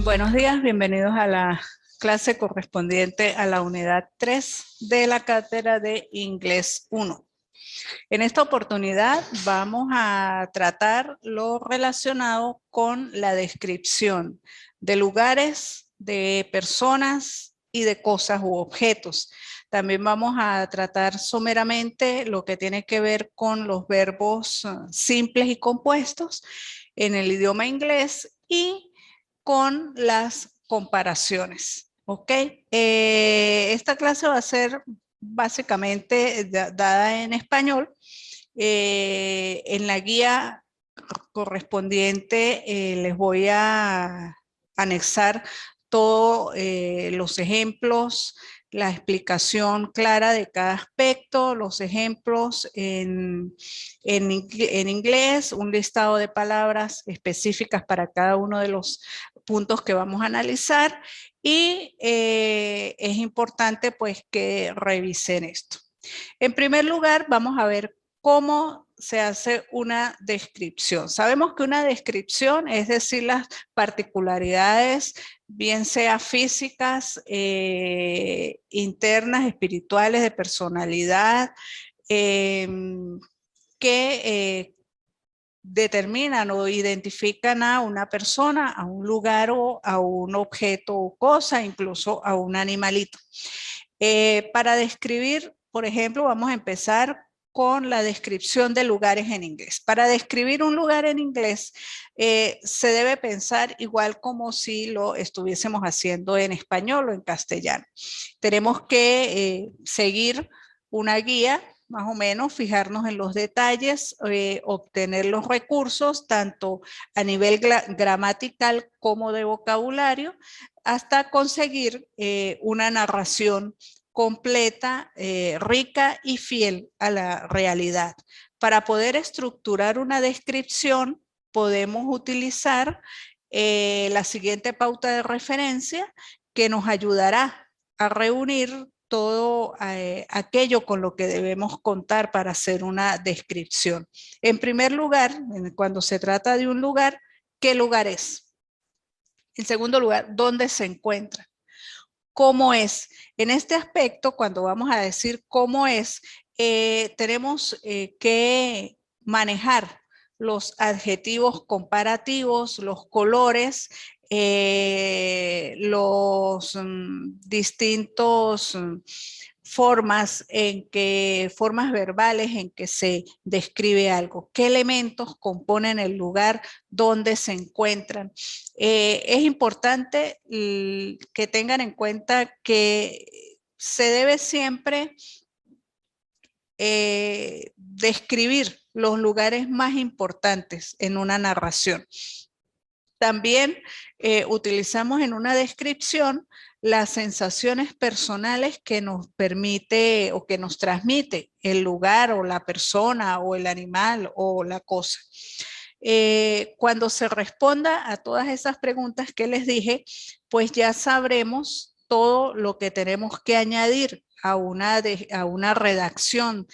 Buenos días, bienvenidos a la clase correspondiente a la unidad 3 de la cátedra de Inglés 1. En esta oportunidad vamos a tratar lo relacionado con la descripción de lugares, de personas y de cosas u objetos. También vamos a tratar someramente lo que tiene que ver con los verbos simples y compuestos en el idioma inglés y con las comparaciones. ¿Ok? Esta clase va a ser básicamente dada en español. En la guía correspondiente les voy a anexar todos los ejemplos, la explicación clara de cada aspecto, los ejemplos en inglés, un listado de palabras específicas para cada uno de los puntos que vamos a analizar y es importante pues que revisen esto. En primer lugar, vamos a ver cómo se hace una descripción. Sabemos que una descripción es decir las particularidades, bien sea físicas, internas, espirituales, de personalidad, que determinan o identifican a una persona, a un lugar o a un objeto o cosa, incluso a un animalito. Para describir, por ejemplo, vamos a empezar con la descripción de lugares en inglés. Para describir un lugar en inglés, se debe pensar igual como si lo estuviésemos haciendo en español o en castellano. Tenemos que seguir una guía, más o menos, fijarnos en los detalles, obtener los recursos, tanto a nivel gramatical como de vocabulario, hasta conseguir una narración completa, rica y fiel a la realidad. Para poder estructurar una descripción, podemos utilizar la siguiente pauta de referencia que nos ayudará a reunir todo aquello con lo que debemos contar para hacer una descripción. En primer lugar, cuando se trata de un lugar, ¿qué lugar es? En segundo lugar, ¿dónde se encuentra? ¿Cómo es? En este aspecto, cuando vamos a decir cómo es, tenemos que manejar los adjetivos comparativos, los colores, los distintos formas verbales en que se describe algo, qué elementos componen el lugar donde se encuentran. Es importante que tengan en cuenta que se debe siempre describir los lugares más importantes en una narración. También utilizamos en una descripción las sensaciones personales que nos permite o que nos transmite el lugar o la persona o el animal o la cosa. Cuando se responda a todas esas preguntas que les dije, pues ya sabremos todo lo que tenemos que añadir a una redacción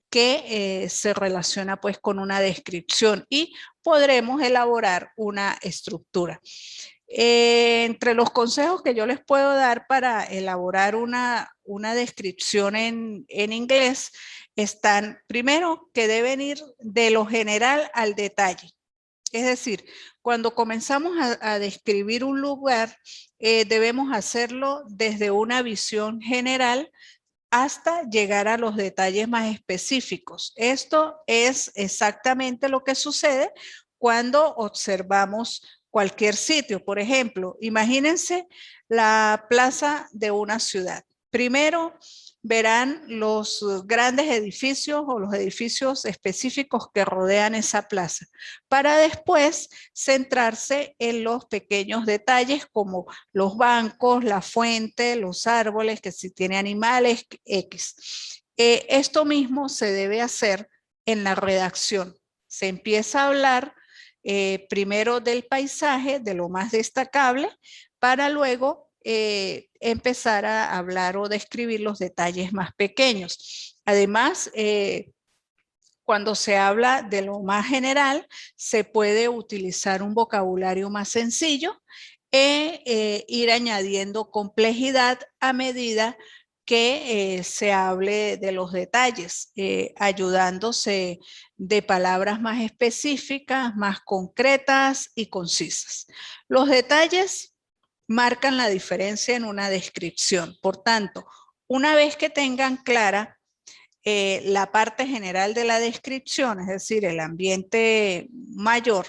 que se relaciona pues con una descripción y podremos elaborar una estructura. Entre los consejos que yo les puedo dar para elaborar una descripción en inglés están, primero, que deben ir de lo general al detalle. Es decir, cuando comenzamos a describir un lugar, debemos hacerlo desde una visión general hasta llegar a los detalles más específicos. Esto es exactamente lo que sucede cuando observamos cualquier sitio. Por ejemplo, imagínense la plaza de una ciudad. Primero verán los grandes edificios o los edificios específicos que rodean esa plaza, para después centrarse en los pequeños detalles como los bancos, la fuente, los árboles, que si tiene animales, X. Esto mismo se debe hacer en la redacción. Se empieza a hablar primero del paisaje, de lo más destacable, para luego empezar a hablar o describir los detalles más pequeños. Además, cuando se habla de lo más general, se puede utilizar un vocabulario más sencillo ir añadiendo complejidad a medida que se hable de los detalles, ayudándose de palabras más específicas, más concretas y concisas. Los detalles marcan la diferencia en una descripción. Por tanto, una vez que tengan clara la parte general de la descripción, es decir, el ambiente mayor,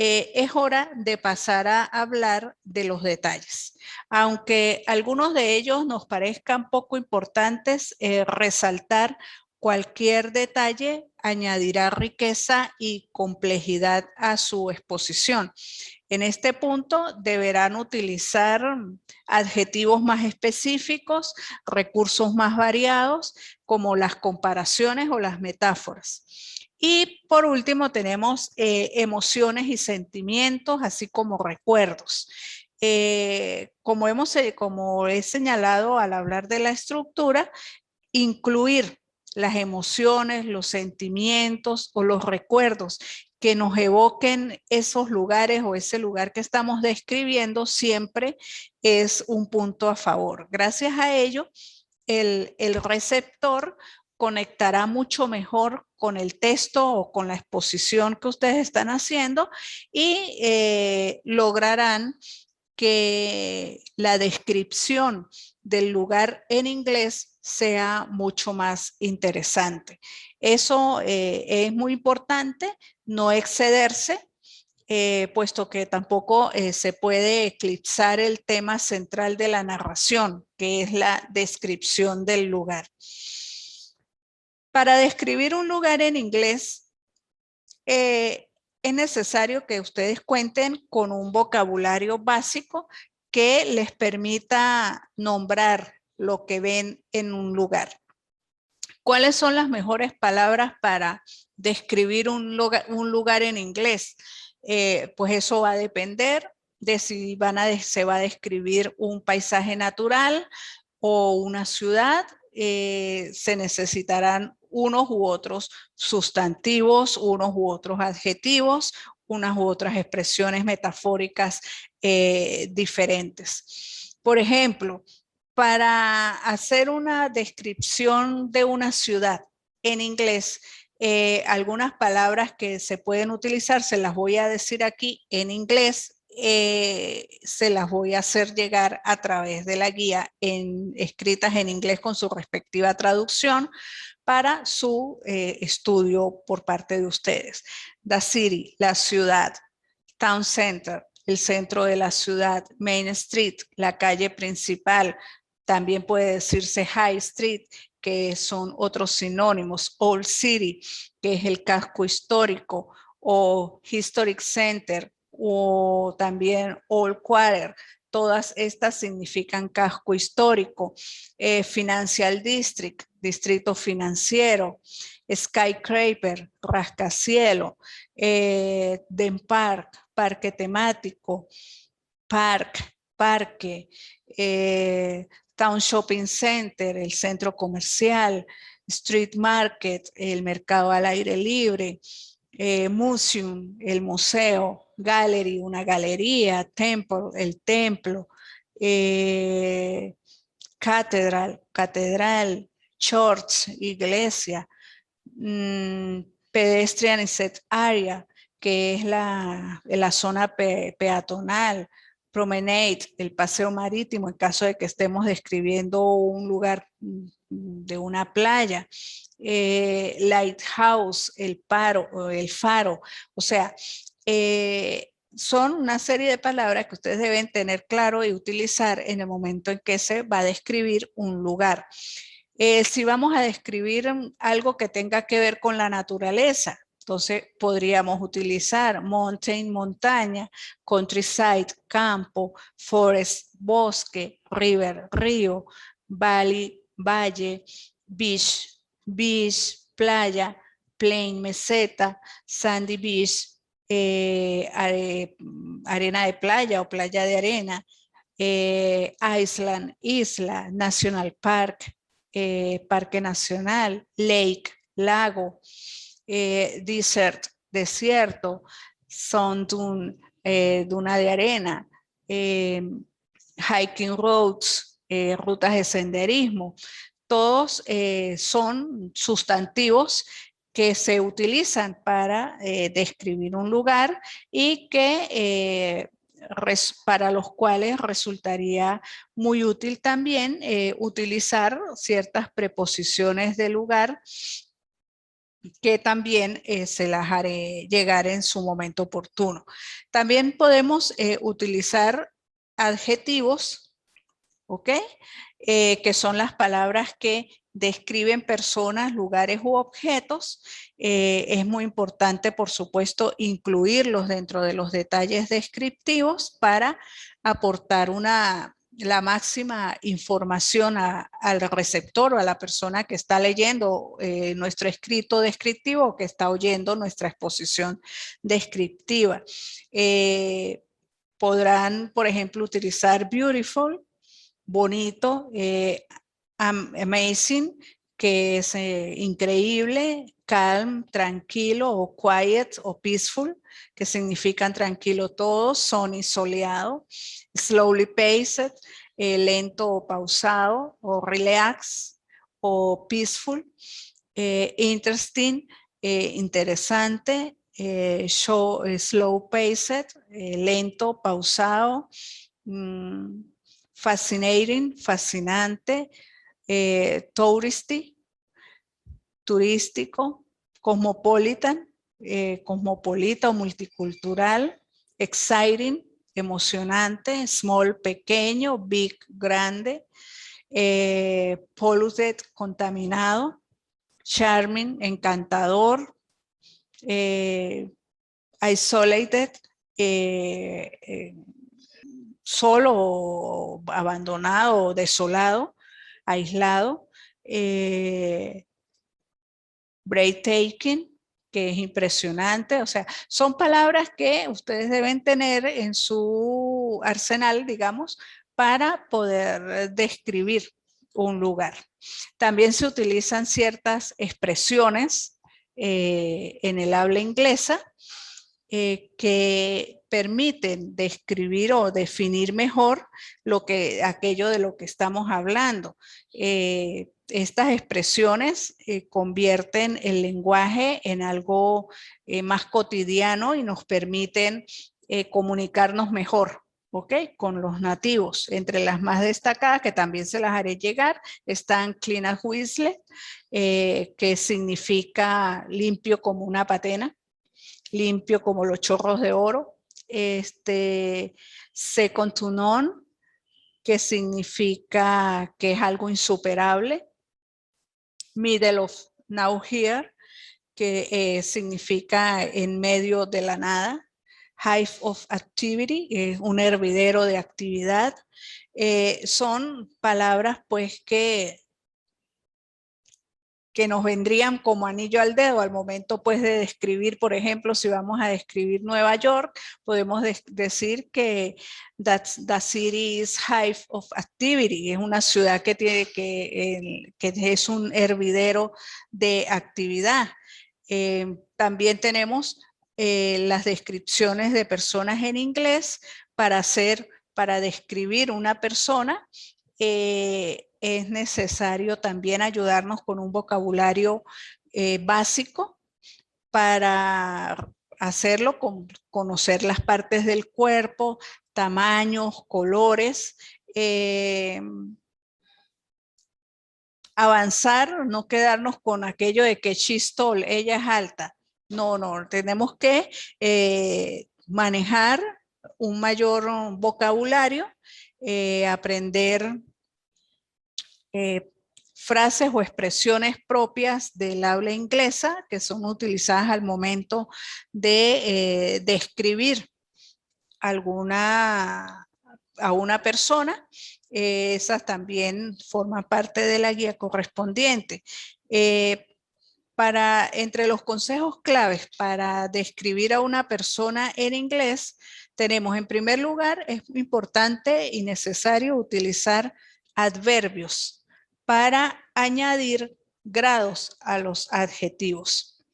es hora de pasar a hablar de los detalles. Aunque algunos de ellos nos parezcan poco importantes, resaltar cualquier detalle añadirá riqueza y complejidad a su exposición. En este punto deberán utilizar adjetivos más específicos, recursos más variados, como las comparaciones o las metáforas. Y por último tenemos emociones y sentimientos, así como recuerdos. Como he señalado al hablar de la estructura, incluir las emociones, los sentimientos o los recuerdos que nos evoquen esos lugares o ese lugar que estamos describiendo siempre es un punto a favor. Gracias a ello, el receptor conectará mucho mejor con el texto o con la exposición que ustedes están haciendo y lograrán que la descripción del lugar en inglés sea mucho más interesante. Eso es muy importante, no excederse, puesto que tampoco se puede eclipsar el tema central de la narración, que es la descripción del lugar. Para describir un lugar en inglés, es necesario que ustedes cuenten con un vocabulario básico que les permita nombrar lo que ven en un lugar. ¿Cuáles son las mejores palabras para describir un lugar en inglés? Pues eso va a depender de si se va a describir un paisaje natural o una ciudad. Se necesitarán unos u otros sustantivos, unos u otros adjetivos, unas u otras expresiones metafóricas diferentes. Por ejemplo, para hacer una descripción de una ciudad en inglés, algunas palabras que se pueden utilizar, se las voy a decir aquí en inglés, se las voy a hacer llegar a través de la guía escritas en inglés con su respectiva traducción para su estudio por parte de ustedes. The city, la ciudad. Town center, el centro de la ciudad. Main street, la calle principal. También puede decirse High Street, que son otros sinónimos. Old City, que es el casco histórico, o Historic Center, o también Old Quarter. Todas estas significan casco histórico. Financial District, distrito financiero. Skyscraper, rascacielo. Den Park, parque temático. Parque. Town Shopping Center, el centro comercial. Street Market, el mercado al aire libre. Museum, el museo. Gallery, una galería. Temple, el templo. Catedral. Church, iglesia. Pedestrian set area, que es la zona peatonal. Promenade, el paseo marítimo, en caso de que estemos describiendo un lugar de una playa. Lighthouse, el faro. O sea, son una serie de palabras que ustedes deben tener claro y utilizar en el momento en que se va a describir un lugar. Si vamos a describir algo que tenga que ver con la naturaleza, entonces podríamos utilizar mountain, montaña, countryside, campo, forest, bosque, river, río, valley, valle, beach, playa, plain, meseta, sandy beach, arena de playa o playa de arena, island, isla, national park, parque nacional, lake, lago, desert, desierto, sun dune, duna de arena, hiking roads, rutas de senderismo. Todos son sustantivos que se utilizan para describir un lugar y que para los cuales resultaría muy útil también utilizar ciertas preposiciones de lugar que también se las haré llegar en su momento oportuno. También podemos utilizar adjetivos, ¿ok? Que son las palabras que describen personas, lugares u objetos. Es muy importante, por supuesto, incluirlos dentro de los detalles descriptivos para aportar la máxima información al receptor o a la persona que está leyendo nuestro escrito descriptivo o que está oyendo nuestra exposición descriptiva. Podrán, por ejemplo, utilizar beautiful, bonito, amazing, que es increíble, calm, tranquilo, o quiet o peaceful, que significan tranquilo todo, sunny, soleado, slowly paced, lento o pausado, o relax, o peaceful, interesting, interesante, slow paced, lento, pausado, fascinating, fascinante, touristy, turístico, cosmopolitan, cosmopolita o multicultural, exciting, emocionante, small, pequeño, big, grande, polluted, contaminado, charming, encantador, isolated, solo, abandonado, desolado, aislado, breathtaking, que es impresionante. O sea, son palabras que ustedes deben tener en su arsenal, digamos, para poder describir un lugar. También se utilizan ciertas expresiones en el habla inglesa que permiten describir o definir mejor aquello de lo que estamos hablando. Estas expresiones convierten el lenguaje en algo más cotidiano y nos permiten comunicarnos mejor, ¿ok? Con los nativos. Entre las más destacadas, que también se las haré llegar, están clean as whistle, que significa limpio como una patena, limpio como los chorros de oro. Second to none, que significa que es algo insuperable. Middle of nowhere, que significa en medio de la nada. Hive of activity, un hervidero de actividad. Son palabras pues que nos vendrían como anillo al dedo al momento pues de describir, por ejemplo, si vamos a describir Nueva York, podemos decir que the city is hive of activity, es una ciudad que tiene que es un hervidero de actividad. También tenemos las descripciones de personas en inglés para describir una persona. Es necesario también ayudarnos con un vocabulario básico para hacerlo, conocer las partes del cuerpo, tamaños, colores, avanzar, no quedarnos con aquello de que she's tall, ella es alta. No, tenemos que manejar un mayor vocabulario, aprender frases o expresiones propias del habla inglesa que son utilizadas al momento de describir a una persona. Esas también forman parte de la guía correspondiente. Entre los consejos claves para describir a una persona en inglés, tenemos en primer lugar, es importante y necesario utilizar adverbios para añadir grados a los adjetivos.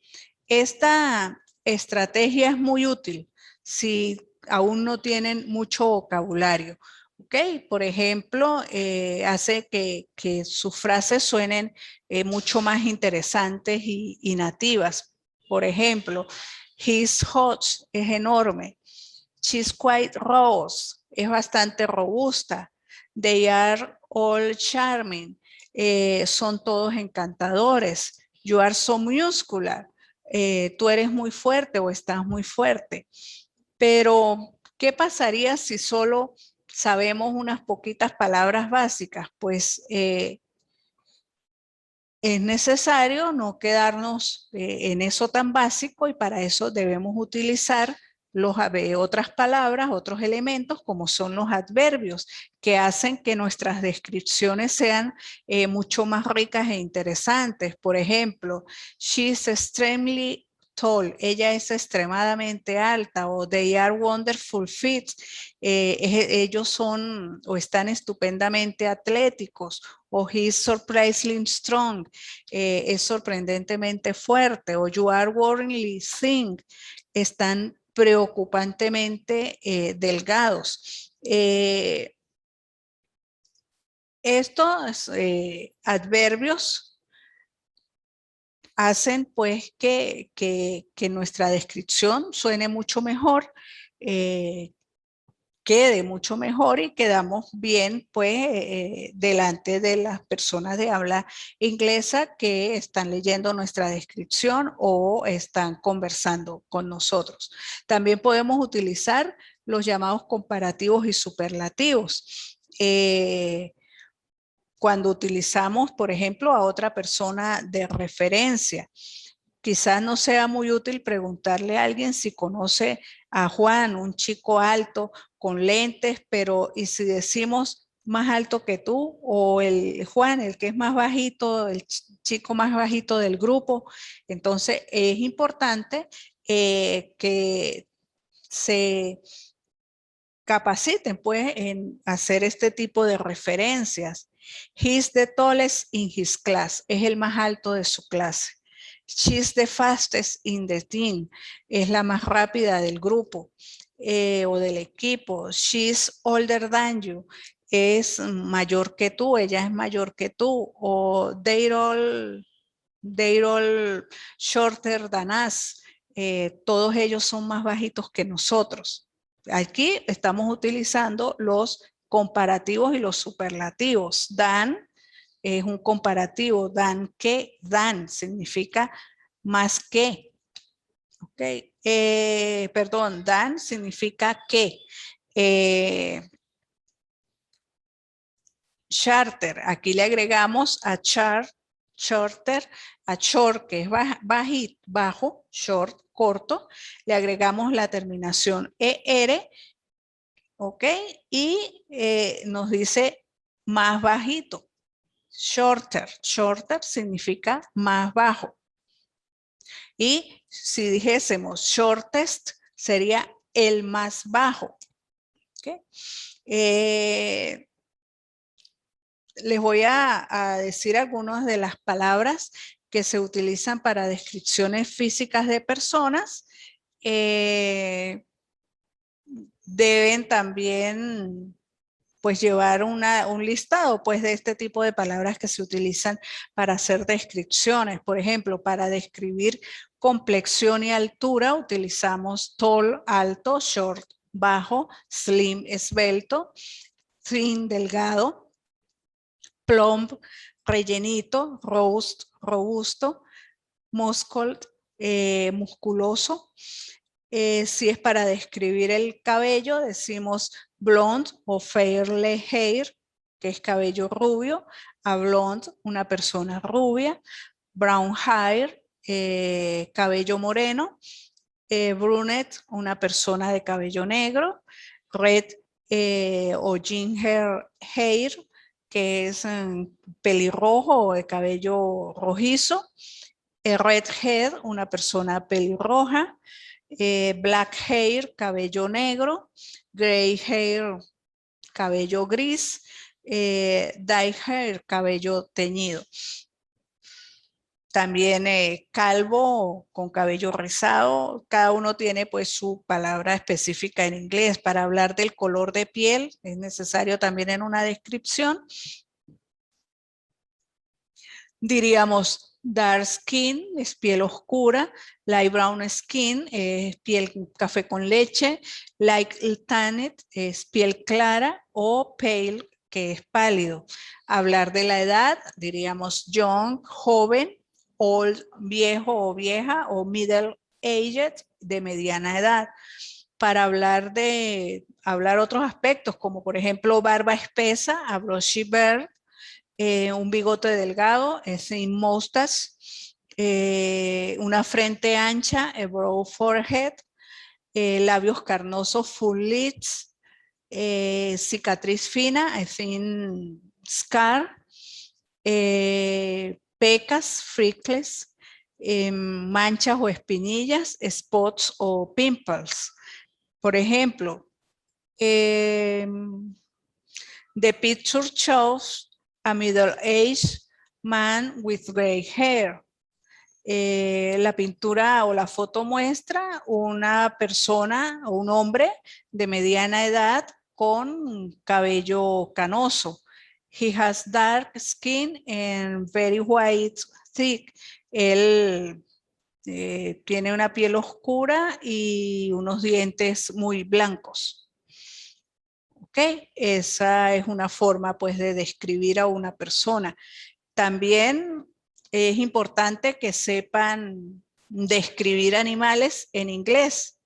Esta estrategia es muy útil si aún no tienen mucho vocabulario. ¿Ok? Por ejemplo, hace que sus frases suenen mucho más interesantes y nativas. Por ejemplo, his hot es enorme. She's quite rose, es bastante robusta. They are all charming, son todos encantadores. You are so muscular, tú eres muy fuerte o estás muy fuerte. Pero, ¿qué pasaría si solo sabemos unas poquitas palabras básicas? Pues es necesario no quedarnos en eso tan básico y para eso debemos utilizar otras palabras, otros elementos como son los adverbios que hacen que nuestras descripciones sean mucho más ricas e interesantes. Por ejemplo, she's extremely tall, ella es extremadamente alta, o they are wonderful fit, ellos son o están estupendamente atléticos, o he's surprisingly strong, es sorprendentemente fuerte, o you are worryingly thin, están preocupantemente delgados. Estos adverbios hacen pues que nuestra descripción suene mucho mejor, quede mucho mejor y quedamos bien pues delante de las personas de habla inglesa que están leyendo nuestra descripción o están conversando con nosotros. También podemos utilizar los llamados comparativos y superlativos. Cuando utilizamos, por ejemplo, a otra persona de referencia. Quizás no sea muy útil preguntarle a alguien si conoce a Juan, un chico alto con lentes, pero ¿y si decimos más alto que tú? O el Juan, el que es más bajito, el chico más bajito del grupo. Entonces es importante que se capaciten pues en hacer este tipo de referencias. He's the tallest in his class, es el más alto de su clase. She's the fastest in the team, es la más rápida del grupo o del equipo. She's older than you, es mayor que tú, ella es mayor que tú. O they're all shorter than us, todos ellos son más bajitos que nosotros. Aquí estamos utilizando los comparativos y los superlativos. Than es un comparativo, than que, than significa más que. Okay. Perdón, than significa que. Charter, aquí le agregamos a shorter, a short, que es bajo, short, corto, le agregamos la terminación ER, ¿ok? Y nos dice más bajito. Shorter, shorter significa más bajo. Y si dijésemos shortest, sería el más bajo. ¿Ok? Les voy a decir algunas de las palabras que se utilizan para descripciones físicas de personas. Deben también pues llevar un listado pues de este tipo de palabras que se utilizan para hacer descripciones. Por ejemplo, para describir complexión y altura utilizamos tall, alto, short, bajo, slim, esbelto, thin, delgado, plump, rellenito, robusto, muscled, musculoso. Si es para describir el cabello, decimos blonde o fairly hair, que es cabello rubio, a blonde, una persona rubia, brown hair, cabello moreno, brunette, una persona de cabello negro, red o ginger hair, que es pelirrojo o de cabello rojizo, redhead, una persona pelirroja, black hair, cabello negro, gray hair, cabello gris, dye hair, cabello teñido. también calvo con cabello rizado. Cada uno tiene pues su palabra específica en inglés. Para hablar del color de piel es necesario también en una descripción. Diríamos dark skin, es piel oscura. Light brown skin, es piel café con leche. Light tanned, es piel clara. O pale, que es pálido. Hablar de la edad, diríamos young, joven. Old, viejo o vieja. O middle aged, de mediana edad. Para hablar otros aspectos, como por ejemplo barba espesa, a bushy beard. Un bigote delgado, es in mustache, una frente ancha, a broad forehead, labios carnosos, full lips, cicatriz fina, a thin scar, pecas, freckles, manchas o espinillas, spots o pimples. Por ejemplo, the picture shows a middle-aged man with gray hair. La pintura o la foto muestra una persona o un hombre de mediana edad con cabello canoso. He has dark skin and very white teeth. Él tiene una piel oscura y unos dientes muy blancos. ¿Ok? Esa es una forma pues de describir a una persona. También es importante que sepan describir animales en inglés.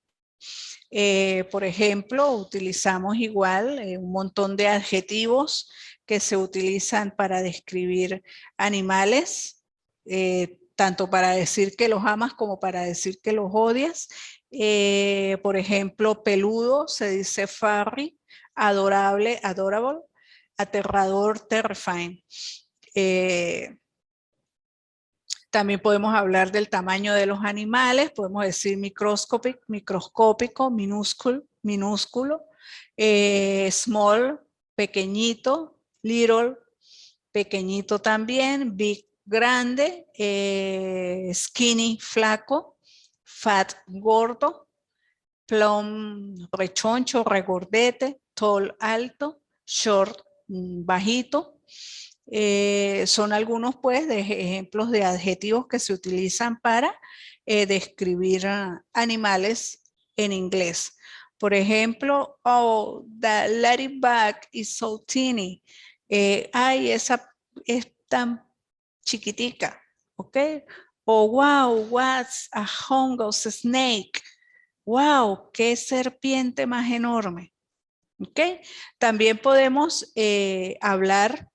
Por ejemplo, utilizamos igual un montón de adjetivos que se utilizan para describir animales, tanto para decir que los amas como para decir que los odias. Por ejemplo, peludo se dice furry, adorable, adorable, aterrador, terrifying. También podemos hablar del tamaño de los animales, podemos decir microscópico, minúsculo, small, pequeñito, little, pequeñito también, big, grande, skinny, flaco, fat, gordo, plump, rechoncho, regordete, tall, alto, short, bajito. Son algunos pues de ejemplos de adjetivos que se utilizan para describir animales en inglés. Por ejemplo, oh, the ladybug is so teeny. Ay, esa es tan chiquitica, ¿ok? O wow, what's a humongous snake? Wow, qué serpiente más enorme. ¿Ok? También podemos hablar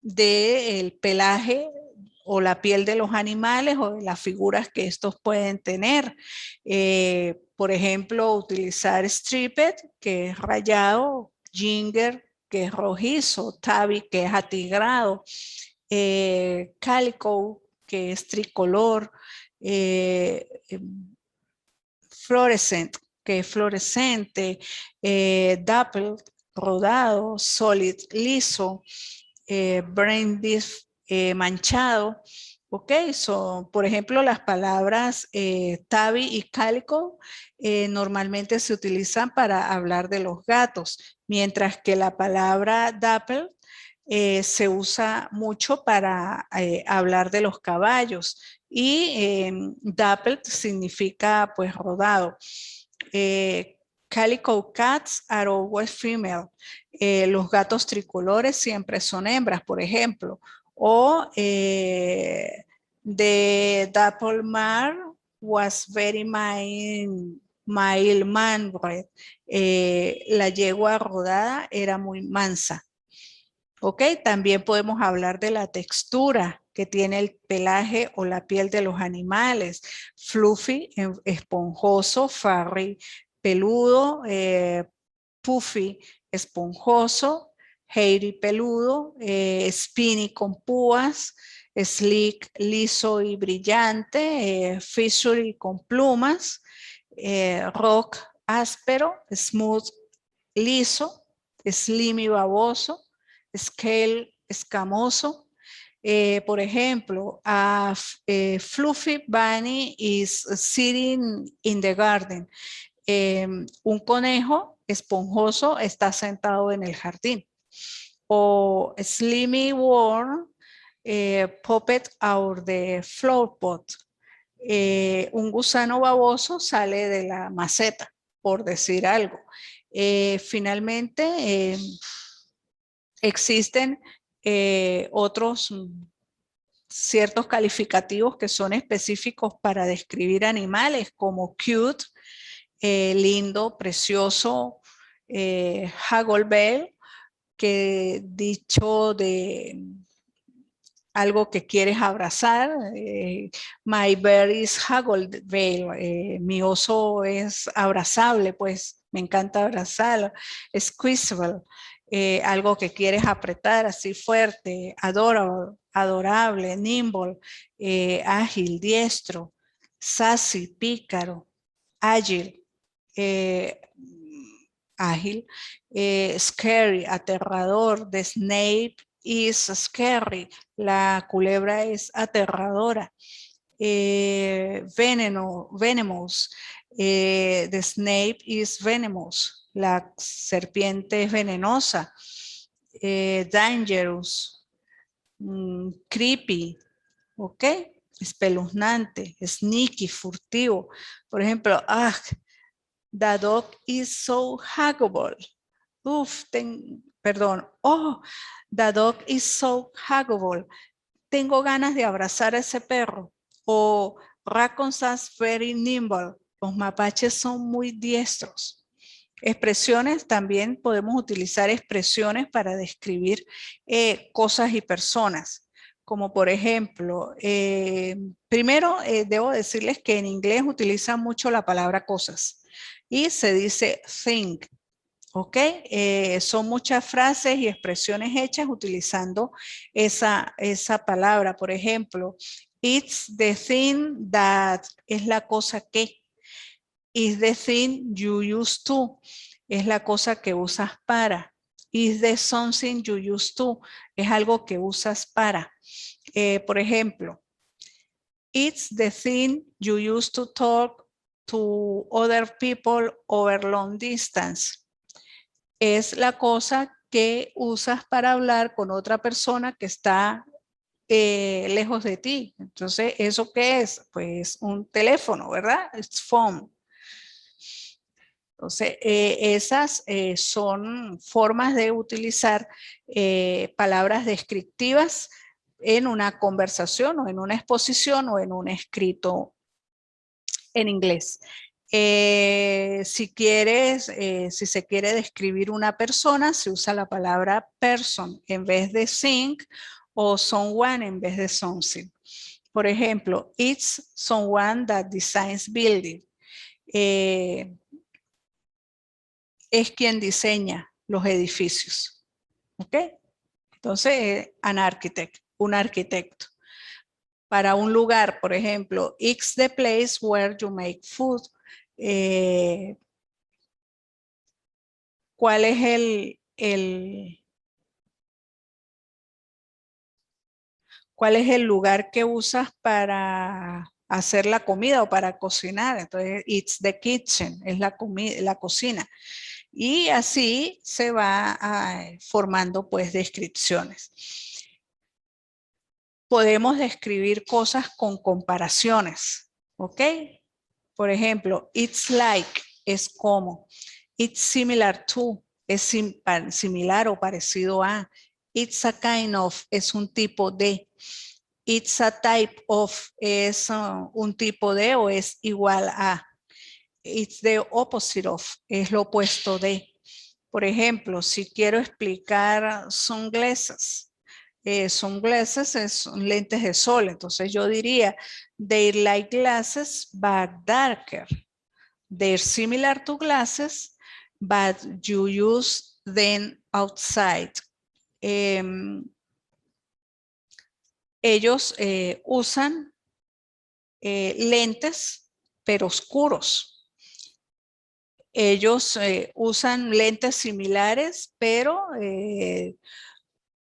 del pelaje o la piel de los animales o de las figuras que estos pueden tener. Por ejemplo, utilizar striped, que es rayado, ginger, que es rojizo, tabby, que es atigrado, calico, que es tricolor, fluorescent, que es fluorescente, dapple, rodado, solid, liso, brain beef, manchado. Ok, por ejemplo, las palabras tabby y calico normalmente se utilizan para hablar de los gatos, mientras que la palabra dapple se usa mucho para hablar de los caballos y dappled significa pues rodado. Calico cats are always female. Los gatos tricolores siempre son hembras, por ejemplo. O the dapple mare was very mild-mannered. La yegua rodada era muy mansa. ¿Ok? También podemos hablar de la textura que tiene el pelaje o la piel de los animales. Fluffy, esponjoso, furry, peludo, puffy, esponjoso, hairy, peludo, spiny, con púas, slick, liso y brillante, fissury, con plumas, rock, áspero, smooth, liso, slimy, baboso, scale, escamoso, Por ejemplo, Fluffy Bunny is sitting in the garden. Un conejo esponjoso está sentado en el jardín. O Slimy Worm popped out the flower pot. Un gusano baboso sale de la maceta, por decir algo. Finalmente, existen otros ciertos calificativos que son específicos para describir animales, como cute, lindo, precioso, Hagglebell, que dicho de algo que quieres abrazar. My bear is Hagglebell. Mi oso es abrazable, pues me encanta abrazarlo. Squeezable. Algo que quieres apretar así fuerte. Adorable, adorable, nimble, ágil, diestro, sassy, pícaro, ágil, ágil, scary, aterrador. The snake is scary. La culebra es aterradora. Venomous. The snake is venomous. La serpiente es venenosa. Dangerous. Creepy. ¿Ok? Espeluznante. Sneaky, furtivo. Por ejemplo, the dog is so huggable. Perdón. Oh, the dog is so huggable. Tengo ganas de abrazar a ese perro. O raccoons are very nimble. Los mapaches son muy diestros. Expresiones, también podemos utilizar expresiones para describir cosas y personas. Como por ejemplo, primero debo decirles que en inglés utilizan mucho la palabra cosas y se dice thing. ¿Ok? Son muchas frases y expresiones hechas utilizando esa palabra. Por ejemplo, it's the thing that es la cosa que. Is the thing you use to. Es la cosa que usas para. Is the something you use to. Es algo que usas para. Por ejemplo, it's the thing you use to talk to other people over long distance. Es la cosa que usas para hablar con otra persona que está lejos de ti. Entonces, ¿eso qué es? Pues un teléfono, ¿verdad? It's phone. Entonces, esas son formas de utilizar palabras descriptivas en una conversación o en una exposición o en un escrito en inglés. Si se quiere describir una persona, se usa la palabra person en vez de thing o someone en vez de something. Por ejemplo, it's someone that designs building. Es quien diseña los edificios. ¿Ok? Entonces, an architect, un arquitecto. Para un lugar, por ejemplo, it's the place where you make food. ¿Cuál es cuál es el lugar que usas para hacer la comida o para cocinar? Entonces, it's the kitchen, es la cocina. Y así se va formando pues descripciones. Podemos describir cosas con comparaciones, ¿ok? Por ejemplo, it's like es como. It's similar to es similar o parecido a. It's a kind of es un tipo de. It's a type of es un tipo de o es igual a. It's the opposite of es lo opuesto de. Por ejemplo, si quiero explicar sunglasses. Sunglasses son lentes de sol. Entonces yo diría, they're like glasses but darker. They're similar to glasses, but you use them outside. Ellos usan lentes, pero oscuros. Ellos usan lentes similares, pero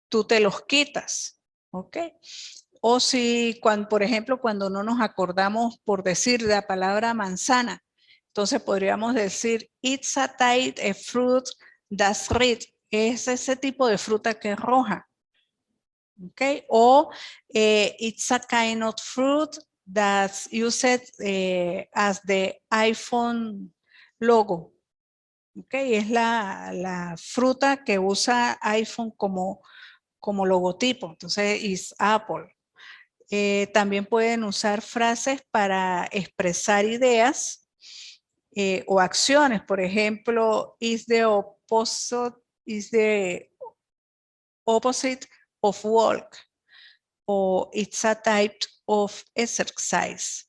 tú te los quitas. ¿ok? O si, cuando, por ejemplo, cuando no nos acordamos por decir la palabra manzana, entonces podríamos decir, it's a type of fruit that's red. Es ese tipo de fruta que es roja. ¿Ok? O it's a kind of fruit that's used as the iPhone logo. ¿Ok? Es la fruta que usa iPhone como logotipo. Entonces, is Apple. También pueden usar frases para expresar ideas o acciones. Por ejemplo, is the opposite of walk, o it's a type of exercise.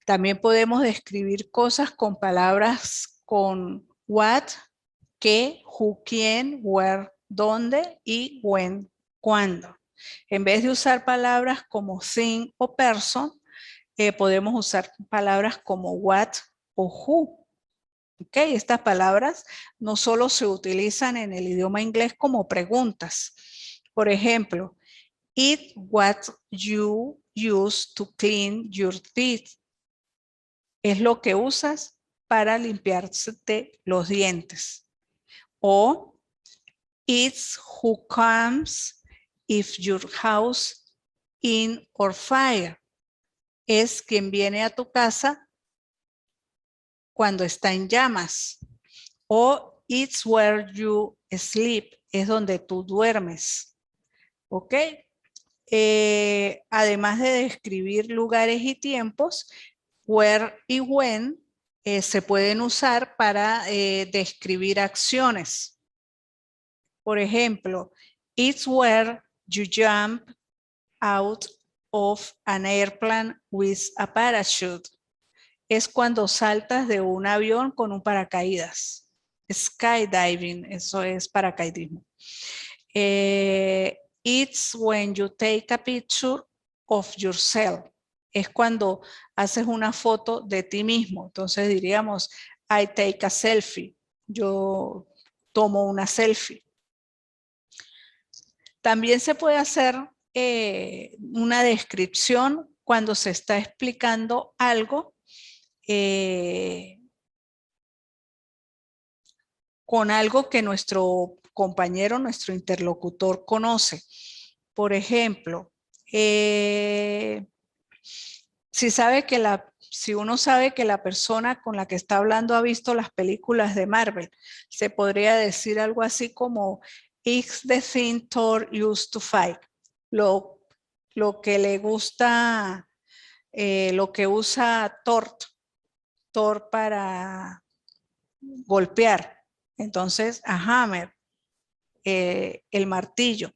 También podemos describir cosas con palabras con what, qué, who, quién, where, dónde y when, cuándo. En vez de usar palabras como thing o person, podemos usar palabras como what o who. Okay, estas palabras no solo se utilizan en el idioma inglés como preguntas. Por ejemplo, eat what you use to clean your teeth. Es lo que usas para limpiarte los dientes. O it's who comes if your house in or fire. Es quien viene a tu casa cuando está en llamas. O it's where you sleep. Es donde tú duermes. ¿Ok? Además de describir lugares y tiempos, where y when se pueden usar para describir acciones. Por ejemplo, it's where you jump out of an airplane with a parachute. Es cuando saltas de un avión con un paracaídas. Skydiving, eso es paracaidismo. It's when you take a picture of yourself. Es cuando haces una foto de ti mismo. Entonces diríamos, I take a selfie. Yo tomo una selfie. También se puede hacer una descripción cuando se está explicando algo con algo que nuestro compañero, nuestro interlocutor conoce. Por ejemplo, si uno sabe que la persona con la que está hablando ha visto las películas de Marvel, se podría decir algo así como, it's the thing Thor used to fight. Lo que le gusta, lo que usa Thor para golpear. Entonces, a hammer, el martillo.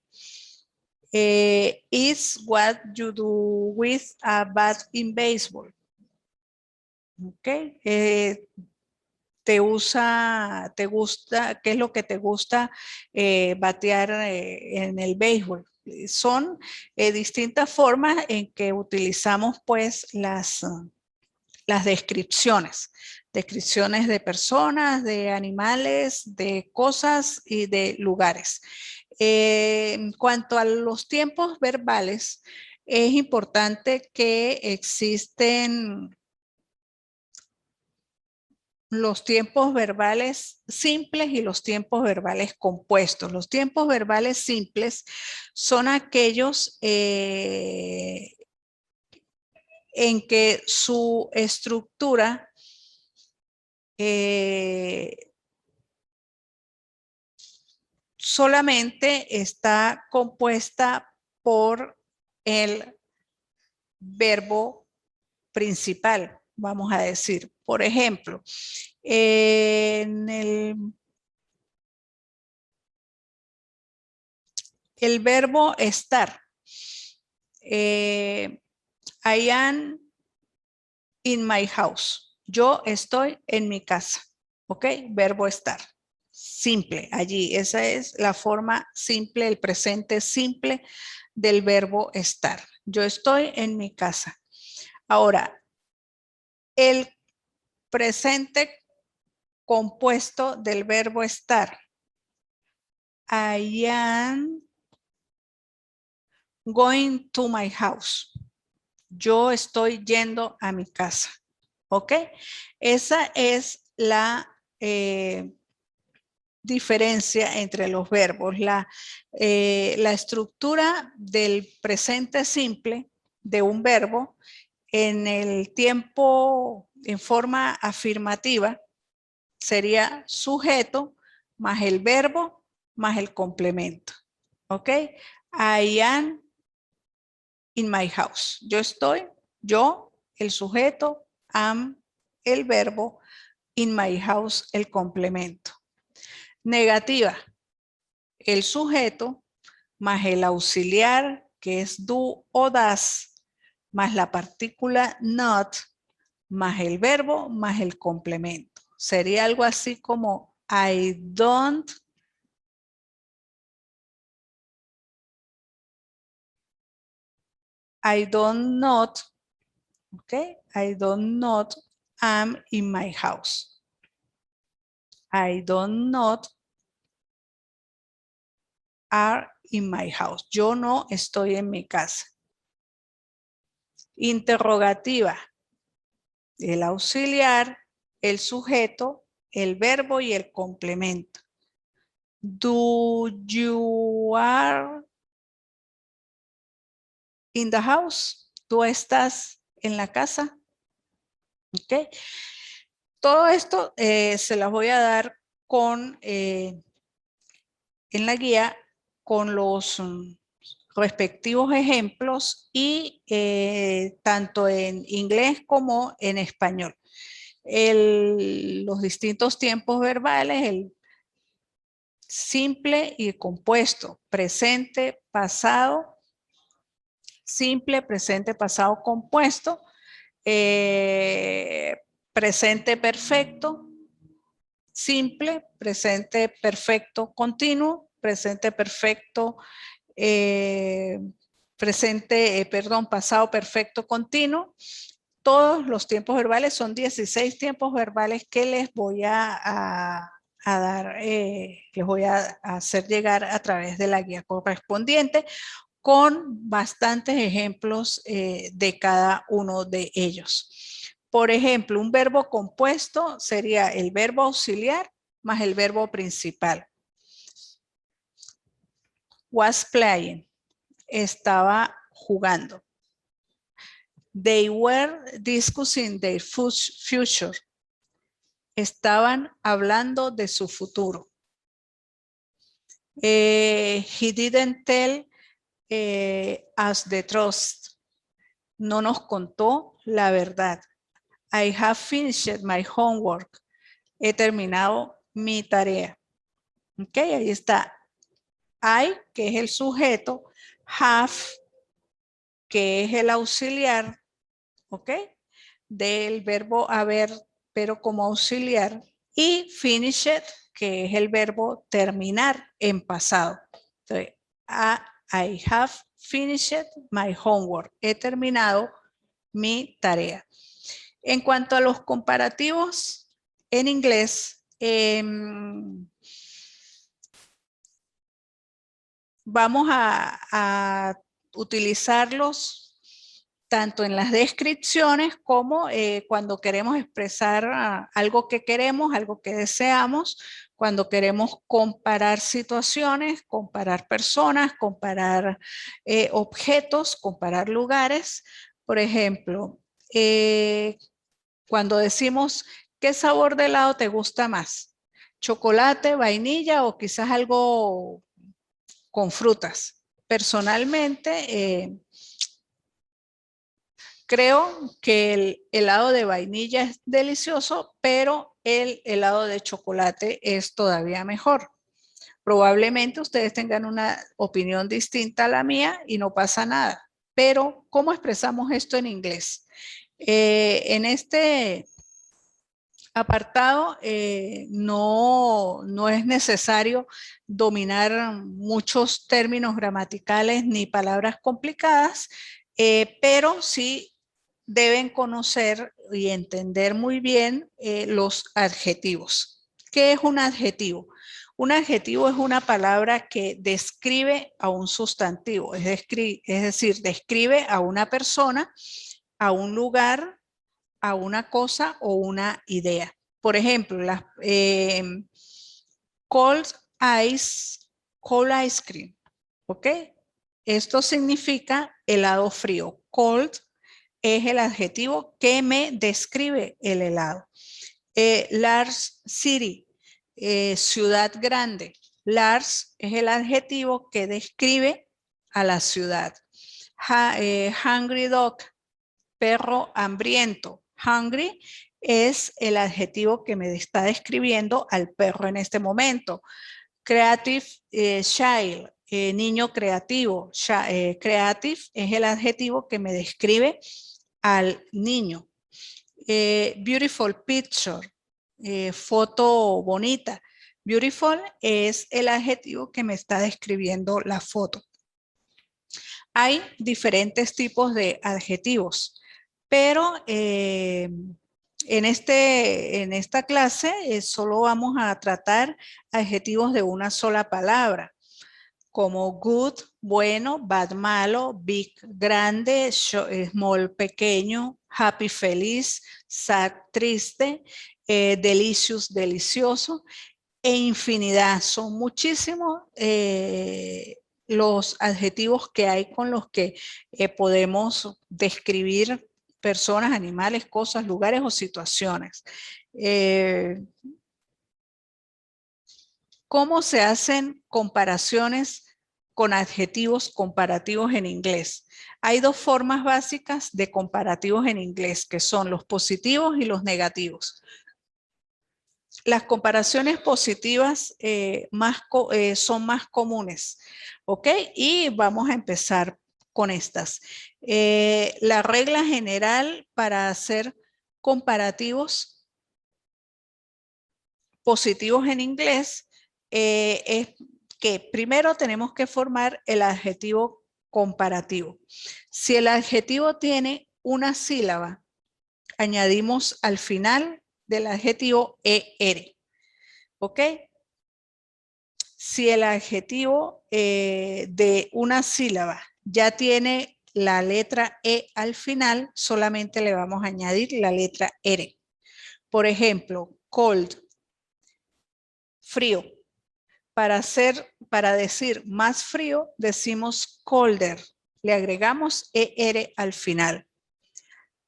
Is what you do with a bat in baseball. Ok. Te gusta, ¿qué es lo que te gusta batear en el béisbol? Son distintas formas en que utilizamos pues las descripciones. Descripciones de personas, de animales, de cosas y de lugares. En cuanto a los tiempos verbales, es importante que existen los tiempos verbales simples y los tiempos verbales compuestos. Los tiempos verbales simples son aquellos en que su estructura solamente está compuesta por el verbo principal, vamos a decir. Por ejemplo, en el verbo estar. I am in my house. Yo estoy en mi casa. ¿Ok? Verbo estar. Simple, allí. Esa es la forma simple, el presente simple del verbo estar. Yo estoy en mi casa. Ahora, el presente compuesto del verbo estar. I am going to my house. Yo estoy yendo a mi casa. ¿Ok? Esa es la diferencia entre los verbos. La estructura del presente simple de un verbo en el tiempo en forma afirmativa sería sujeto más el verbo más el complemento. ¿Ok? I am in my house. Yo estoy, yo, el sujeto, am, el verbo, in my house, el complemento. Negativa, el sujeto más el auxiliar, que es do o das, más la partícula not, más el verbo, más el complemento. Sería algo así como I don't not, okay? I don't not am in my house. I don't not are in my house. Yo no estoy en mi casa. Interrogativa. El auxiliar, el sujeto, el verbo y el complemento. Do you are in the house? ¿Tú estás en la casa? ¿Ok? Todo esto se las voy a dar con, en la guía con los respectivos ejemplos y tanto en inglés como en español. Los distintos tiempos verbales, el simple y compuesto, presente, pasado, simple, presente, pasado, compuesto, presente perfecto, simple, presente perfecto continuo, presente perfecto, pasado perfecto continuo. Todos los tiempos verbales son 16 tiempos verbales que les voy a dar, les voy a hacer llegar a través de la guía correspondiente con bastantes ejemplos de cada uno de ellos. Por ejemplo, un verbo compuesto sería el verbo auxiliar más el verbo principal. Was playing. Estaba jugando. They were discussing their future. Estaban hablando de su futuro. He didn't tell us the truth. No nos contó la verdad. I have finished my homework. He terminado mi tarea. Ok, ahí está. I, que es el sujeto. Have, que es el auxiliar. Ok, del verbo haber, pero como auxiliar. Y finished, que es el verbo terminar en pasado. Entonces, I have finished my homework. He terminado mi tarea. En cuanto a los comparativos en inglés, vamos a utilizarlos tanto en las descripciones como cuando queremos expresar algo que queremos, algo que deseamos, cuando queremos comparar situaciones, comparar personas, comparar objetos, comparar lugares. Por ejemplo, cuando decimos, ¿qué sabor de helado te gusta más? ¿Chocolate, vainilla o quizás algo con frutas? Personalmente, creo que el helado de vainilla es delicioso, pero el helado de chocolate es todavía mejor. Probablemente ustedes tengan una opinión distinta a la mía y no pasa nada. Pero, ¿cómo expresamos esto en inglés? En este apartado no es necesario dominar muchos términos gramaticales ni palabras complicadas, pero sí deben conocer y entender muy bien los adjetivos. ¿Qué es un adjetivo? Un adjetivo es una palabra que describe a un sustantivo, es decir, describe a una persona, a un lugar, a una cosa o una idea. Por ejemplo, cold ice cream, ¿ok? Esto significa helado frío. Cold es el adjetivo que me describe el helado. Large city, ciudad grande. Large es el adjetivo que describe a la ciudad. Hungry dog, perro hambriento. Hungry es el adjetivo que me está describiendo al perro en este momento. Creative child, niño creativo. Creative es el adjetivo que me describe al niño. Beautiful picture, foto bonita. Beautiful es el adjetivo que me está describiendo la foto. Hay diferentes tipos de adjetivos, pero en esta clase solo vamos a tratar adjetivos de una sola palabra, como good, bueno, bad, malo, big, grande, small, pequeño, happy, feliz, sad, triste, delicious, delicioso, e infinidad. Son muchísimos los adjetivos que hay con los que podemos describir personas, animales, cosas, lugares o situaciones. ¿Cómo se hacen comparaciones con adjetivos comparativos en inglés? Hay dos formas básicas de comparativos en inglés, que son los positivos y los negativos. Las comparaciones positivas son más comunes, ¿ok? Y vamos a empezar con estas. La regla general para hacer comparativos positivos en inglés es que primero tenemos que formar el adjetivo comparativo. Si el adjetivo tiene una sílaba, añadimos al final del adjetivo ER, ¿ok? Si el adjetivo de una sílaba ya tiene la letra E al final, solamente le vamos a añadir la letra R. Por ejemplo, cold, frío. Para decir más frío, decimos colder. Le agregamos ER al final.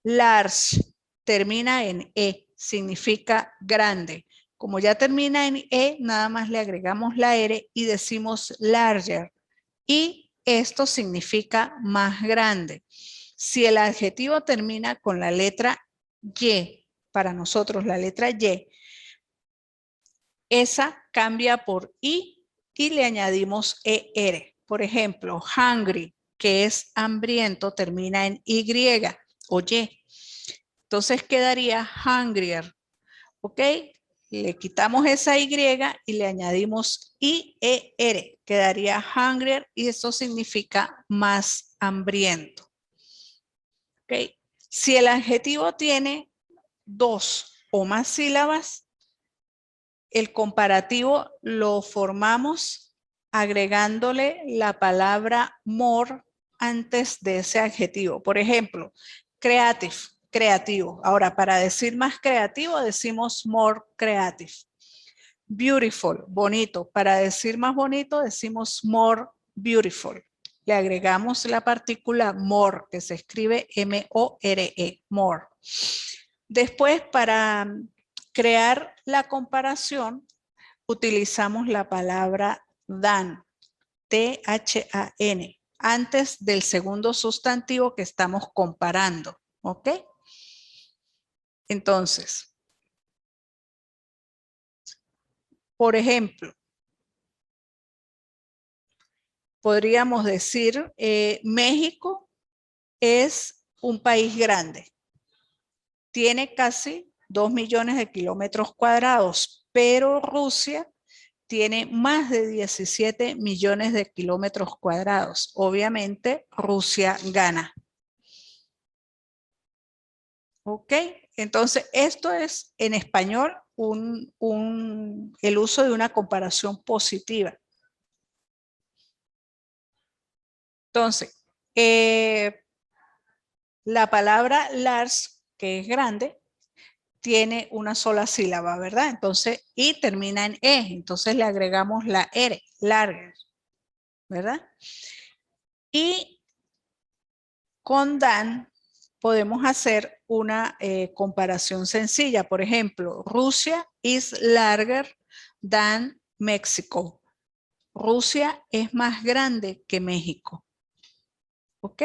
Large termina en E, significa grande. Como ya termina en E, nada más le agregamos la R y decimos larger. Y esto significa más grande. Si el adjetivo termina con la letra Y, para nosotros la letra Y, esa cambia por I y le añadimos ER. Por ejemplo, hungry, que es hambriento, termina en Y o Y. Entonces quedaría hungrier, ¿ok? Le quitamos esa Y y le añadimos IER. Quedaría hungrier y eso significa más hambriento, ¿ok? Si el adjetivo tiene dos o más sílabas, el comparativo lo formamos agregándole la palabra more antes de ese adjetivo. Por ejemplo, creative, creativo. Ahora, para decir más creativo, decimos more creative. Beautiful, bonito. Para decir más bonito, decimos more beautiful. Le agregamos la partícula more, que se escribe M-O-R-E, more. Después, para crear la comparación, utilizamos la palabra than, T-H-A-N, antes del segundo sustantivo que estamos comparando, ¿ok? Entonces, por ejemplo, podríamos decir, México es un país grande. Tiene casi 2 millones de kilómetros cuadrados, pero Rusia tiene más de 17 millones de kilómetros cuadrados. Obviamente, Rusia gana. ¿Ok? Entonces, esto es en español el uso de una comparación positiva. Entonces, la palabra large, que es grande, tiene una sola sílaba, ¿verdad? Entonces, y termina en E, entonces le agregamos la R, larger, ¿verdad? Y con than podemos hacer una comparación sencilla. Por ejemplo, Rusia is larger than Mexico. Rusia es más grande que México. ¿Ok?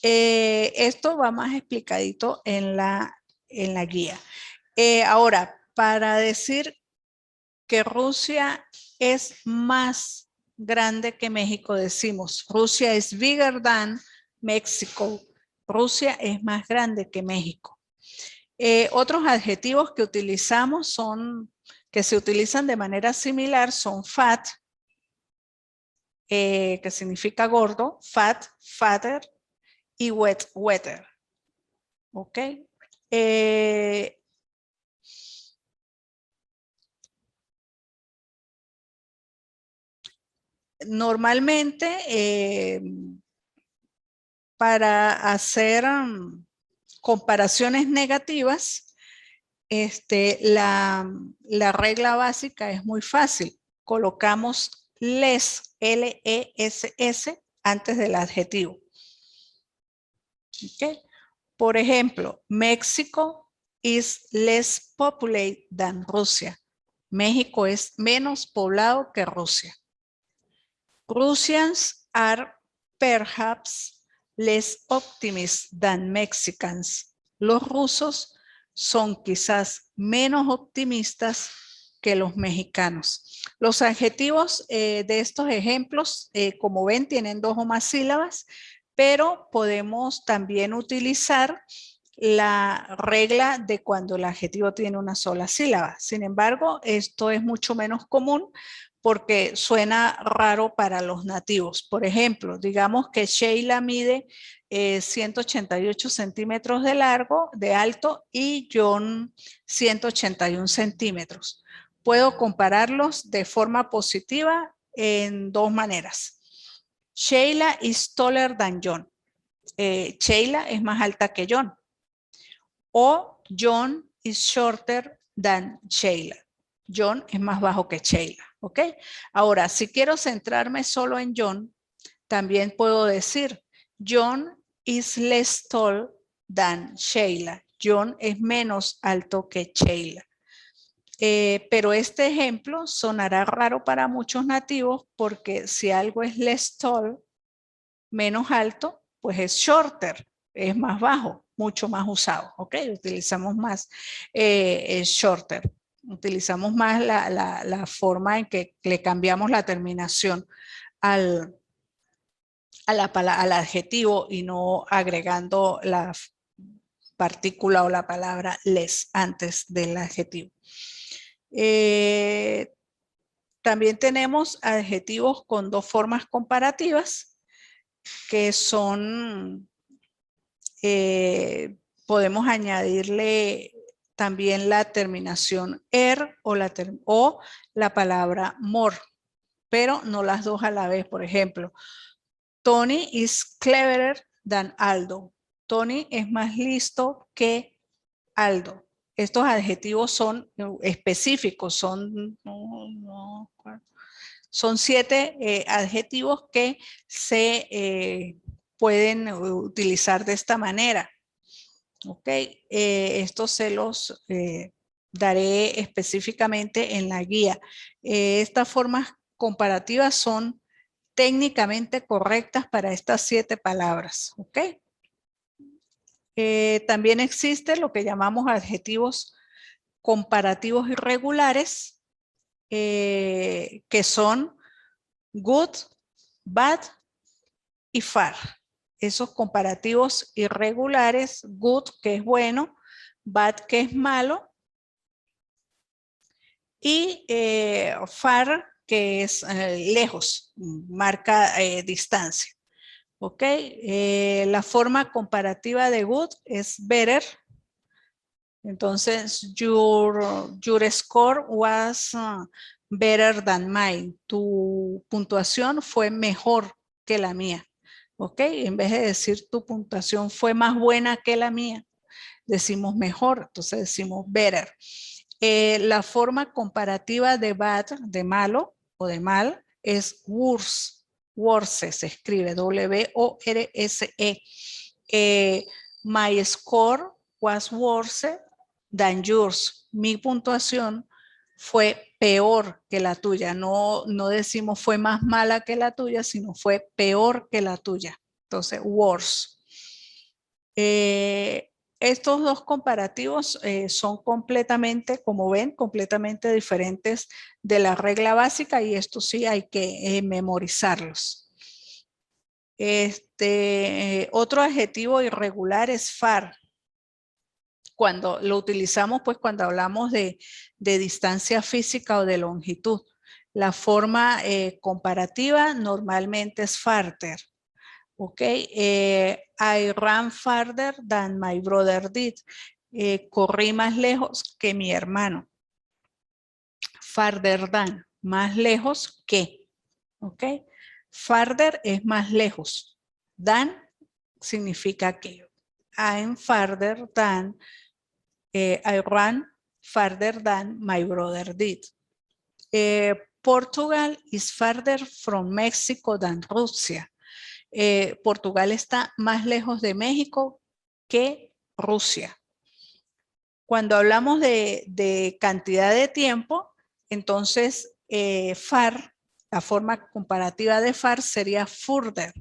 Esto va más explicadito en la guía. Ahora, para decir que Rusia es más grande que México, decimos Rusia es bigger than Mexico. Rusia es más grande que México. Otros adjetivos que utilizamos que se utilizan de manera similar son fat, que significa gordo, fat, fatter, y wet, wetter. ¿Ok? Normalmente, para hacer comparaciones negativas, la regla básica es muy fácil. Colocamos less, L-E-S-S, antes del adjetivo. ¿Okay? Por ejemplo, México is less populated than Rusia. México es menos poblado que Rusia. Russians are perhaps less optimistic than Mexicans. Los rusos son quizás menos optimistas que los mexicanos. Los adjetivos de estos ejemplos, como ven, tienen 2 o más sílabas, pero podemos también utilizar la regla de cuando el adjetivo tiene una sola sílaba. Sin embargo, esto es mucho menos común porque suena raro para los nativos. Por ejemplo, digamos que Sheila mide 188 centímetros de alto y John 181 centímetros. Puedo compararlos de forma positiva en 2 maneras. Sheila is taller than John. Sheila es más alta que John. O John is shorter than Sheila. John es más bajo que Sheila, ¿ok? Ahora, si quiero centrarme solo en John, también puedo decir John is less tall than Sheila. John es menos alto que Sheila. Pero este ejemplo sonará raro para muchos nativos porque si algo es less tall, menos alto, pues es shorter, es más bajo, mucho más usado, ¿ok? Utilizamos más shorter, utilizamos más la forma en que le cambiamos la terminación al adjetivo y no agregando la partícula o la palabra less antes del adjetivo. También tenemos adjetivos con 2 formas comparativas que son, podemos añadirle también la terminación er o la palabra more, pero no las 2 a la vez. Por ejemplo, Tony is cleverer than Aldo. Tony es más listo que Aldo. Estos adjetivos son específicos, son 7 adjetivos que se pueden utilizar de esta manera. Ok, estos se los daré específicamente en la guía. Estas formas comparativas son técnicamente correctas para estas 7 palabras. Ok. También existe lo que llamamos adjetivos comparativos irregulares, que son good, bad y far. Esos comparativos irregulares, good, que es bueno, bad, que es malo, y far, que es lejos, marca distancia. ¿Ok? La forma comparativa de good es better, Entonces, your score was better than mine. Tu puntuación fue mejor que la mía. ¿Ok? En vez de decir tu puntuación fue más buena que la mía, decimos mejor, entonces decimos better. La forma comparativa de bad, de malo o de mal, es worse. Worse se escribe W-O-R-S-E. My score was worse than yours. Mi puntuación fue peor que la tuya. No decimos fue más mala que la tuya, sino fue peor que la tuya. Entonces, worse. Estos dos comparativos son completamente, como ven, completamente diferentes de la regla básica y esto sí hay que memorizarlos. Otro adjetivo irregular es far. Cuando lo utilizamos, pues cuando hablamos de distancia física o de longitud. La forma comparativa normalmente es farther. Ok, I ran farther than my brother did. Corrí más lejos que mi hermano. Farther than, más lejos que. Ok, farther es más lejos. Than significa que. I'm farther than, I ran farther than my brother did. Portugal is farther from Mexico than Russia. Portugal está más lejos de México que Rusia. Cuando hablamos de cantidad de tiempo, entonces far, la forma comparativa de far sería further.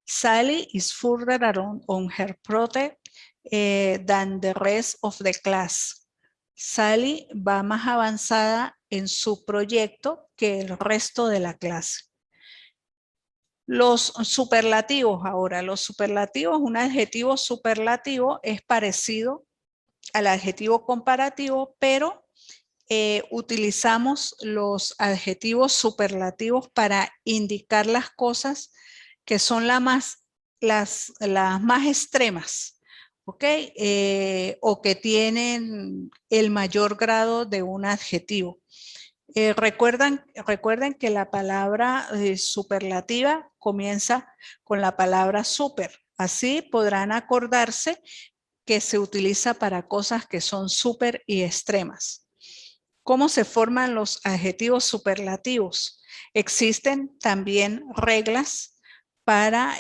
Sally is further along on her project than the rest of the class. Sally va más avanzada en su proyecto que el resto de la clase. Los superlativos ahora. Los superlativos, un adjetivo superlativo es parecido al adjetivo comparativo, pero utilizamos los adjetivos superlativos para indicar las cosas que son las más extremas, ¿ok? O que tienen el mayor grado de un adjetivo. Recuerden que la palabra superlativa comienza con la palabra super. Así podrán acordarse que se utiliza para cosas que son súper y extremas. ¿Cómo se forman los adjetivos superlativos? Existen también reglas para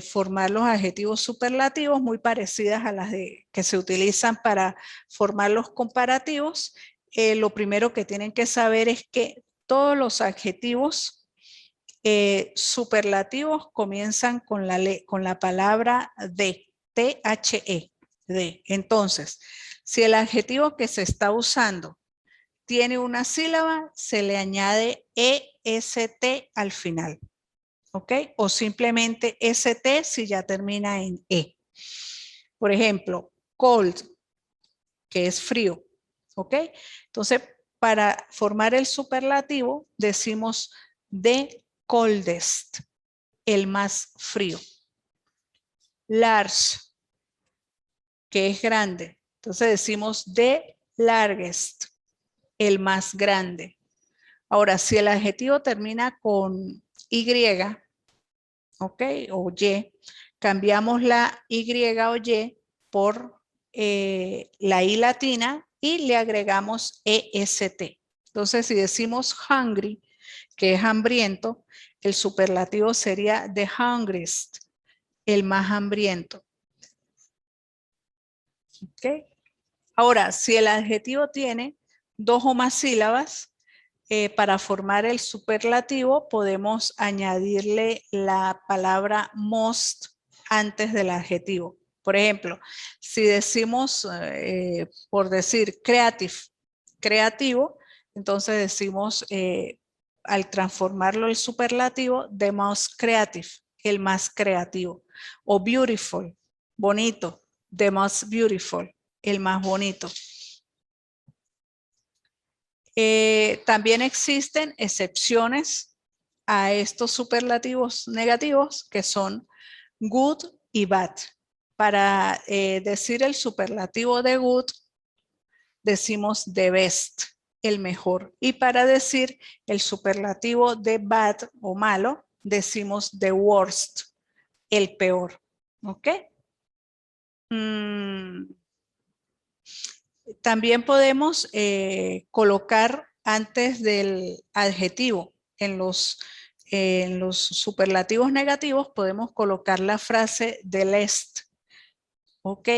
formar los adjetivos superlativos muy parecidas a las que se utilizan para formar los comparativos. Lo primero que tienen que saber es que todos los adjetivos superlativos comienzan con la palabra de, T-H-E, de. Entonces, si el adjetivo que se está usando tiene una sílaba, se le añade EST al final, ¿ok? O simplemente ST si ya termina en E. Por ejemplo, cold, que es frío, ¿ok? Entonces, para formar el superlativo, decimos the coldest, el más frío. Large, que es grande. Entonces decimos the largest, el más grande. Ahora, si el adjetivo termina con Y, ¿ok? O Y, cambiamos la Y o Y por la I latina y le agregamos EST. Entonces, si decimos hungry, que es hambriento, el superlativo sería the hungriest, el más hambriento. ¿Ok? Ahora, si el adjetivo tiene dos o más sílabas, para formar el superlativo podemos añadirle la palabra most antes del adjetivo. Por ejemplo, si decimos, por decir creativo, entonces decimos, al transformarlo el superlativo, the most creative, el más creativo. O beautiful, bonito, the most beautiful, el más bonito. También existen excepciones a estos superlativos negativos que son good y bad. Para decir el superlativo de good, decimos the best, el mejor. Y para decir el superlativo de bad o malo, decimos the worst, el peor. ¿Ok? También podemos colocar antes del adjetivo en los superlativos negativos, podemos colocar la frase the least. Ok,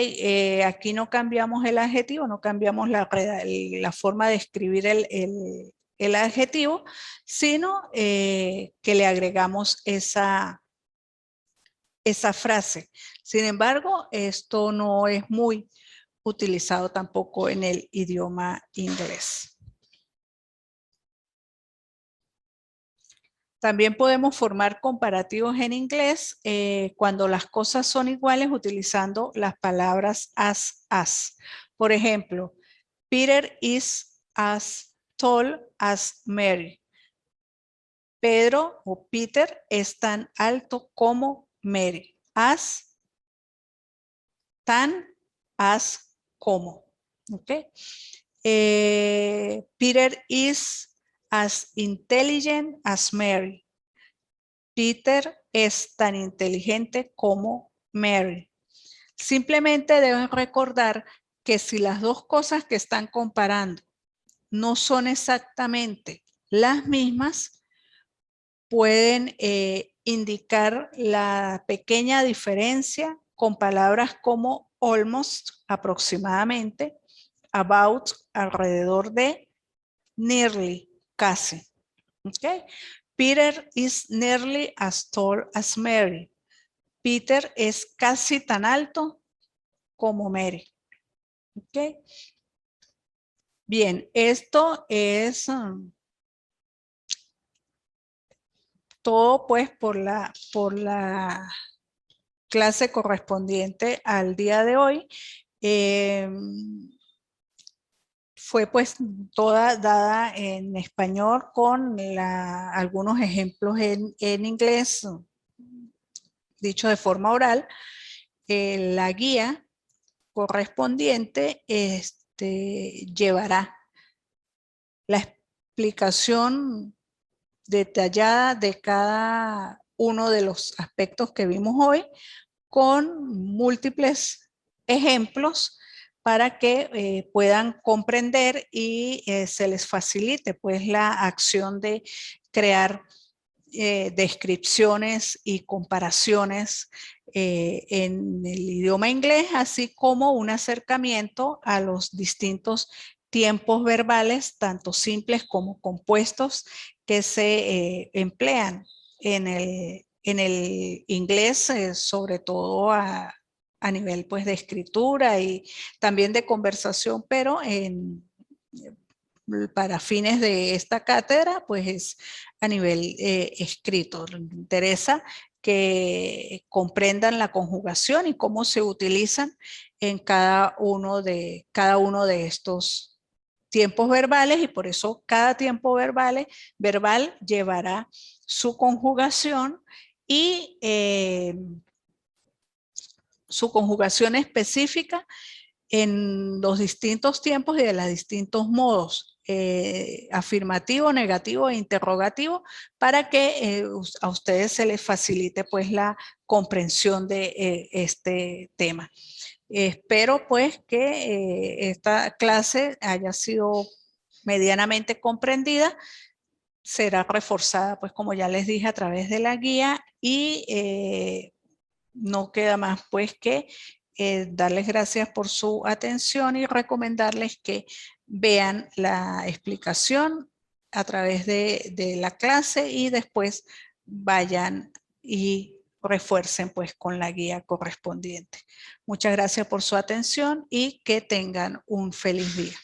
aquí no cambiamos el adjetivo, no cambiamos la forma de escribir el adjetivo, sino que le agregamos esa frase. Sin embargo, esto no es muy utilizado tampoco en el idioma inglés. También podemos formar comparativos en inglés cuando las cosas son iguales utilizando las palabras as. Por ejemplo, Peter is as tall as Mary. Pedro o Peter es tan alto como Mary. As, tan, as, como. ¿Ok? Peter is as intelligent as Mary. Peter es tan inteligente como Mary. Simplemente deben recordar que si las dos cosas que están comparando no son exactamente las mismas, pueden indicar la pequeña diferencia con palabras como almost, aproximadamente, about, alrededor de, nearly, casi. ¿Ok? Peter is nearly as tall as Mary. Peter es casi tan alto como Mary. ¿Ok? Bien, esto es todo pues por la clase correspondiente al día de hoy. Fue pues toda dada en español con algunos ejemplos en inglés, dicho de forma oral. La guía correspondiente llevará la explicación detallada de cada uno de los aspectos que vimos hoy con múltiples ejemplos para que puedan comprender y se les facilite pues la acción de crear descripciones y comparaciones en el idioma inglés, así como un acercamiento a los distintos tiempos verbales, tanto simples como compuestos, que se emplean en el inglés, sobre todo a nivel pues de escritura y también de conversación, pero para fines de esta cátedra, pues es a nivel escrito. Les interesa que comprendan la conjugación y cómo se utilizan en cada uno de estos tiempos verbales, y por eso cada tiempo verbal llevará su conjugación y su conjugación específica en los distintos tiempos y de los distintos modos, afirmativo, negativo e interrogativo, para que a ustedes se les facilite pues la comprensión de este tema. Espero pues que esta clase haya sido medianamente comprendida. Será reforzada pues como ya les dije a través de la guía y no queda más pues que darles gracias por su atención y recomendarles que vean la explicación a través de la clase y después vayan y refuercen pues con la guía correspondiente. Muchas gracias por su atención y que tengan un feliz día.